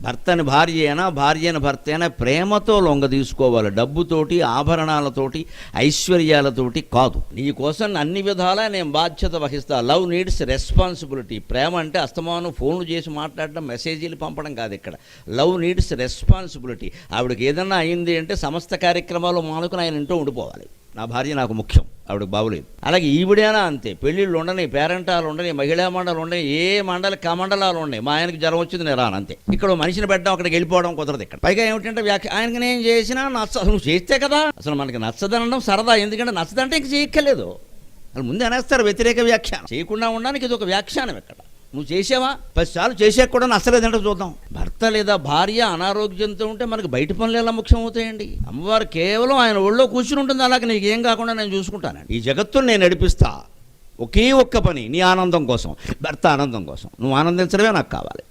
భర్తని భార్య అయినా భార్యని భర్త అయినా ప్రేమతో లొంగ తీసుకోవాలి. డబ్బుతోటి ఆభరణాలతోటి ఐశ్వర్యాలతోటి కాదు. నీ కోసం అన్ని విధాలా నేను బాధ్యత వహిస్తా. Love needs responsibility. ప్రేమ అంటే అస్తమానం ఫోన్లు చేసి మాట్లాడడం, మెసేజీలు పంపడం కాదు. ఇక్కడ లవ్ నీడ్స్ రెస్పాన్సిబిలిటీ. ఆవిడకి ఏదన్నా అయింది అంటే సమస్త కార్యక్రమాలు మానుకుని ఆయన ఇంట్లో ఉండిపోవాలి. నా భార్య నాకు ముఖ్యం, ఆవిడకి బాగులేదు. అలాగే ఈవిడైనా అంతే. పెళ్ళిళ్ళు ఉండని, పేరెంటాలు ఉండని, మహిళా మండలు ఉండని, ఏ మండలి కమండలాలు ఉన్నాయి. మా ఆయనకి జ్వరం వచ్చింది నేను రాను అంతే. ఇక్కడ మనిషిని పెట్టడం, అక్కడికి వెళ్ళిపోవడం కుదరదు. ఇక్కడ పైగా ఏమిటంటే ఆయనకి నేను చేసినా నువ్వు చేస్తే కదా. అసలు మనకి నచ్చదనడం సరదా. ఎందుకంటే నచ్చదంటే ఇంక చేయక్కర్లేదు. అసలు ముందు అనేస్తారు వ్యతిరేక వ్యాఖ్యానం. చేయకుండా ఉండడానికి ఇది ఒక వ్యాఖ్యానం. ఇక్కడ నువ్వు చేసావా 10 సార్లు చేసాక కూడా నచ్చలేదంటే చూద్దాం. భర్త లేదా భార్య అనారోగ్యంతో ఉంటే మనకి బయట పనులు ఎలా ముఖ్యం అవుతాయండి? అమ్మవారు కేవలం ఆయన ఒళ్ళో కూర్చుని ఉంటుంది. అలాగే నీకు ఏం కాకుండా నేను చూసుకుంటానండి. ఈ జగత్తును నేను నడిపిస్తా. ఒకే ఒక్క పని, నీ ఆనందం కోసం, భర్త ఆనందం కోసం. నువ్వు ఆనందించడమే నాకు కావాలి.